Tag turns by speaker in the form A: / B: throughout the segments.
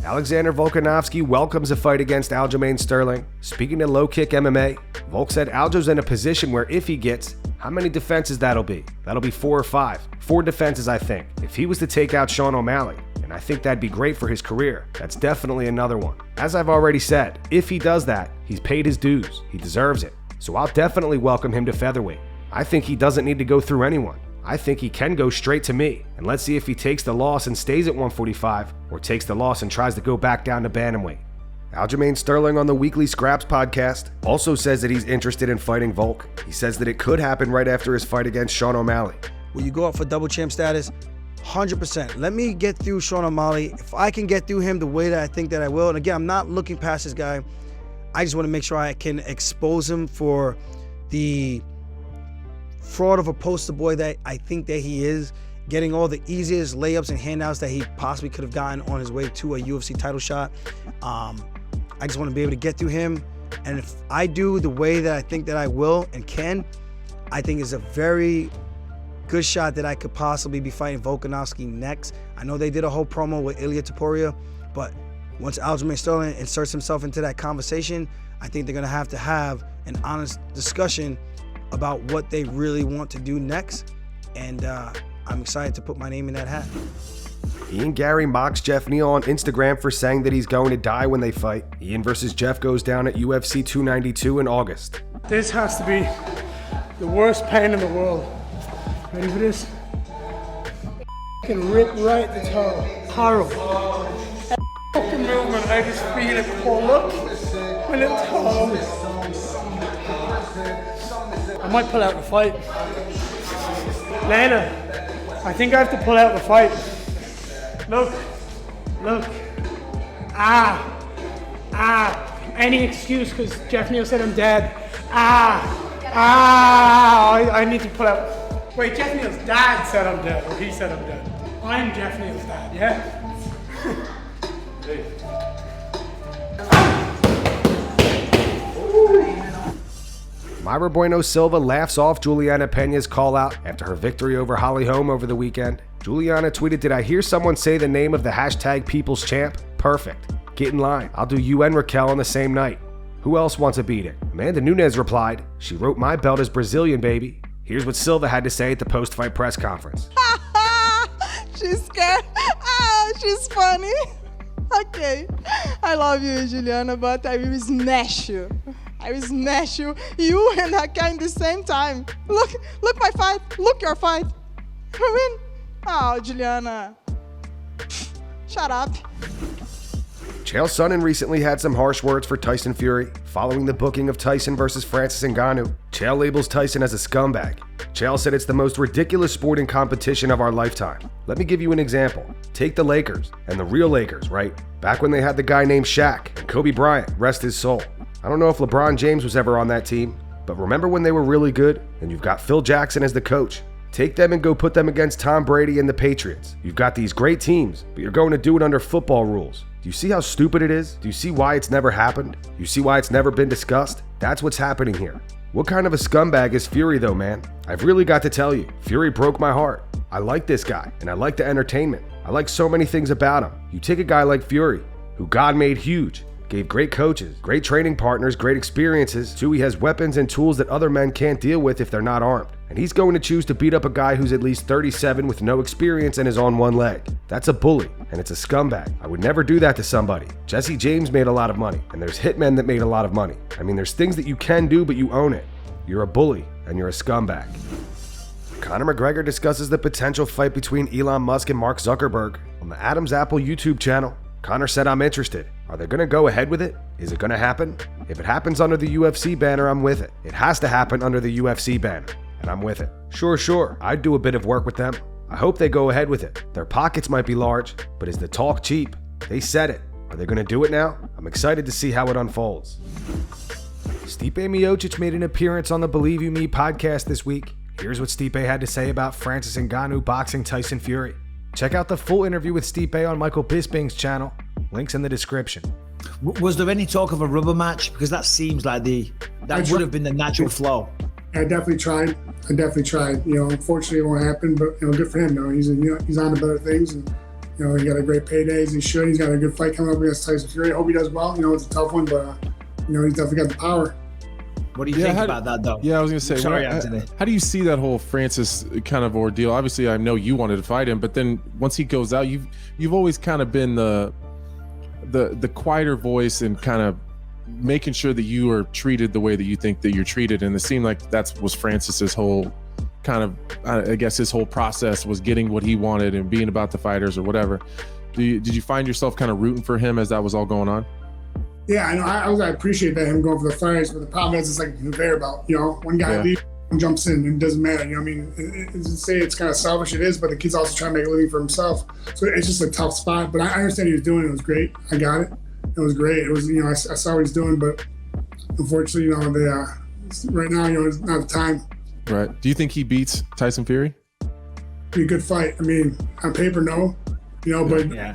A: Alexander Volkanovski welcomes a fight against Aljamain Sterling. Speaking to Low Kick MMA, Volk said Aljo's in a position where if he gets, how many defenses that'll be? That'll be 4 or 5. 4 defenses, I think. If he was to take out Sean O'Malley, and I think that'd be great for his career, that's definitely another one. As I've already said, if he does that, he's paid his dues. He deserves it. So I'll definitely welcome him to featherweight. I think he doesn't need to go through anyone. I think he can go straight to me, and let's see if he takes the loss and stays at 145, or takes the loss and tries to go back down to bantamweight. Aljamain Sterling on the Weekly Scraps podcast also says that he's interested in fighting Volk. He says that it could happen right after his fight against Sean O'Malley.
B: Will you go up for double champ status? 100%. Let me get through Sean O'Malley. If I can get through him the way that I think that I will, and again, I'm not looking past this guy. I just want to make sure I can expose him for the fraud of a poster boy that I think that he is, getting all the easiest layups and handouts that he possibly could have gotten on his way to a UFC title shot. I just want to be able to get through him, and if I do the way that I think that I will and can, I think it's a very good shot that I could possibly be fighting Volkanovski next. I know they did a whole promo with Ilia Topuria, but once Aljamain Sterling inserts himself into that conversation, I think they're going to have an honest discussion about what they really want to do next, and I'm excited to put my name in that hat.
A: Ian Garry mocks Geoff Neal on Instagram for saying that he's going to die when they fight. Ian versus Geoff goes down at UFC 292 in August.
C: This has to be the worst pain in the world. Ready for this? Fucking rip right the toe. Horrible. That fucking movement, I just feel it pull up my little toe. I might pull out the fight. Later, I think I have to pull out the fight. Look. Any excuse because Geoff Neal said I'm dead. I need to pull out. Wait, Geoff Neal's dad said I'm dead, or he said I'm dead. I'm Geoff Neal's dad, yeah?
A: Mayra Bueno Silva laughs off Julianna Pena's call-out after her victory over Holly Holm over the weekend. Julianna tweeted, "Did I hear someone say the name of the hashtag People's Champ? Perfect. Get in line. I'll do you and Raquel on the same night. Who else wants a beating?" Amanda Nunes replied, "She wrote my belt is Brazilian, baby." Here's what Silva had to say at the post-fight press conference.
D: She's scared. She's funny. Okay. I love you, Juliana, but I will smash you. I will smash you. You and Raquel in the same time. Look my fight. Look your fight. I win. Oh, Juliana. Shut up.
A: Chael Sonnen recently had some harsh words for Tyson Fury following the booking of Tyson versus Francis Ngannou. Chael labels Tyson as a scumbag. Chael said it's the most ridiculous sporting competition of our lifetime. Let me give you an example. Take the Lakers, and the real Lakers, right? Back when they had the guy named Shaq and Kobe Bryant, rest his soul. I don't know if LeBron James was ever on that team, but remember when they were really good and you've got Phil Jackson as the coach? Take them and go put them against Tom Brady and the Patriots. You've got these great teams, but you're going to do it under football rules. Do you see how stupid it is? Do you see why it's never happened? Do you see why it's never been discussed? That's what's happening here. What kind of a scumbag is Fury though, man? I've really got to tell you, Fury broke my heart. I like this guy, and I like the entertainment. I like so many things about him. You take a guy like Fury, who God made huge, gave great coaches, great training partners, great experiences, too, he has weapons and tools that other men can't deal with if they're not armed. And he's going to choose to beat up a guy who's at least 37 with no experience and is on one leg. That's a bully, and it's a scumbag. I would never do that to somebody. Jesse James made a lot of money, and there's hitmen that made a lot of money. I mean, there's things that you can do, but you own it. You're a bully, and you're a scumbag. Conor McGregor discusses the potential fight between Elon Musk and Mark Zuckerberg on the Adam's Apple YouTube channel. Conor said, "I'm interested. Are they going to go ahead with it? Is it going to happen? If it happens under the UFC banner, I'm with it. It has to happen under the UFC banner, and I'm with it. Sure, I'd do a bit of work with them. I hope they go ahead with it. Their pockets might be large, but is the talk cheap? They said it. Are they going to do it now? I'm excited to see how it unfolds." Stipe Miocic made an appearance on the Believe You Me podcast this week. Here's what Stipe had to say about Francis Ngannou boxing Tyson Fury. Check out the full interview with Stipe on Michael Bisping's channel. Links in the description.
E: Was there any talk of a rubber match? Because that seems like that would have been the natural flow.
F: I definitely tried. Unfortunately it won't happen, but good for him though. He's on to better things, and
C: You know, he got a great payday as he should. He's got a good fight coming up against Tyson Fury. I hope he does well. You know, it's a tough one, but you know, he's definitely got the power.
E: What do you think about that, though?
F: Yeah, I was going to say,
E: Sorry, Anthony.
F: How do you see that whole Francis kind of ordeal? Obviously, I know you wanted to fight him, but then once he goes out, you've always kind of been the quieter voice and kind of making sure that you are treated the way that you think that you're treated. And it seemed like that was Francis's whole kind of, I guess his whole process was getting what he wanted and being about the fighters or whatever. Did you find yourself kind of rooting for him as that was all going on?
C: Yeah, I know. I appreciate that him going for the fights, but the problem is it's like a conveyor belt. You know, one guy leaves, one jumps in, and it doesn't matter. You know what I mean? Say it's kind of selfish, it is, but the kid's also trying to make a living for himself. So it's just a tough spot. But I understand he was doing it. It was great. I got it. It was great. It was, you know, I saw what he's doing, but unfortunately, you know, right now, you know, it's not the time.
F: Right. Do you think he beats Tyson Fury?
C: Be a good fight. I mean, on paper, no. You know, but
E: yeah.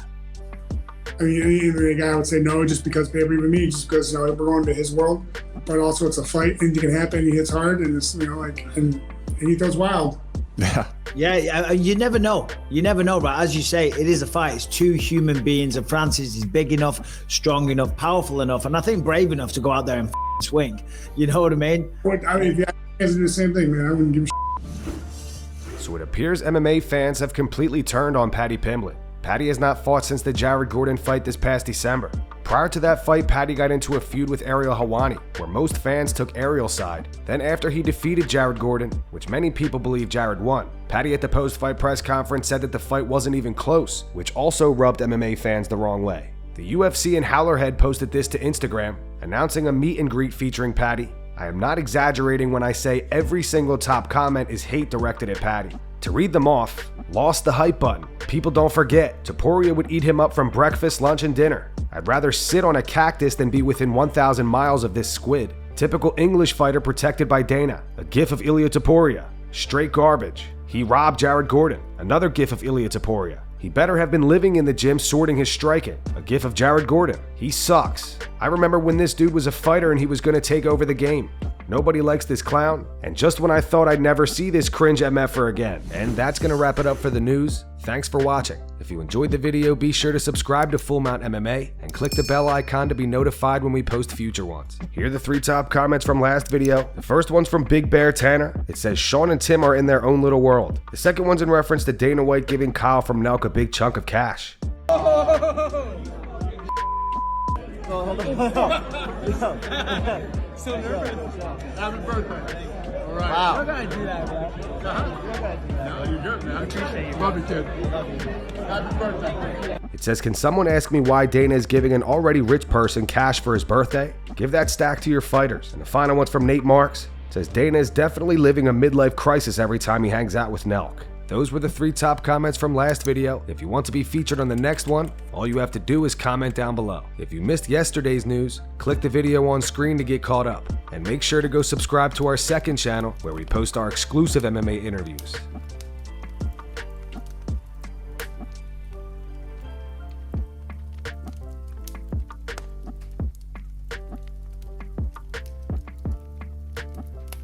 C: I mean, any guy would say no just because paper, even me, just because, you know, we're going to his world. But also, it's a fight. Anything can happen. He hits hard, and it's, you know, like, and he goes wild.
F: Yeah.
E: Yeah, you never know. You never know, but as you say, it is a fight. It's two human beings, and Francis is big enough, strong enough, powerful enough, and I think brave enough to go out there and swing. You know what I mean?
C: I mean, if you guys do the same thing, man, I wouldn't give a
A: So it appears MMA fans have completely turned on Paddy Pimblett. Paddy has not fought since the Jared Gordon fight this past December. Prior to that fight, Paddy got into a feud with Ariel Helwani, where most fans took Ariel's side. Then after he defeated Jared Gordon, which many people believe Jared won, Paddy at the post-fight press conference said that the fight wasn't even close, which also rubbed MMA fans the wrong way. The UFC and Howlerhead posted this to Instagram, announcing a meet and greet featuring Paddy. I am not exaggerating when I say every single top comment is hate directed at Paddy. To read them off: lost the hype button. People don't forget. Topuria would eat him up from breakfast, lunch, and dinner. I'd rather sit on a cactus than be within 1,000 miles of this squid. Typical English fighter protected by Dana. A gif of Ilia Topuria. Straight garbage. He robbed Jared Gordon. Another gif of Ilia Topuria. He better have been living in the gym sorting his striking. A gif of Jared Gordon. He sucks. I remember when this dude was a fighter and he was going to take over the game. Nobody likes this clown. And just when I thought I'd never see this cringe MFer again. And that's going to wrap it up for the news. Thanks for watching. If you enjoyed the video, be sure to subscribe to Full Mount MMA and click the bell icon to be notified when we post future ones. Here are the 3 top comments from last video. The first one's from Big Bear Tanner. It says, Sean and Tim are in their own little world. The second one's in reference to Dana White giving Kyle from Nelk a big chunk of cash.
G: So nervous. Happy birthday. All right. Wow. You're gonna do that, bro. No, you're good, man. I appreciate you. Love you, kid. Happy birthday.
A: It says, can someone ask me why Dana is giving an already rich person cash for his birthday? Give that stack to your fighters. And the final one's from Nate Marks. It says, Dana is definitely living a midlife crisis every time he hangs out with Nelk. Those were the 3 top comments from last video. If you want to be featured on the next one, all you have to do is comment down below. If you missed yesterday's news, click the video on screen to get caught up. And make sure to go subscribe to our second channel where we post our exclusive MMA interviews.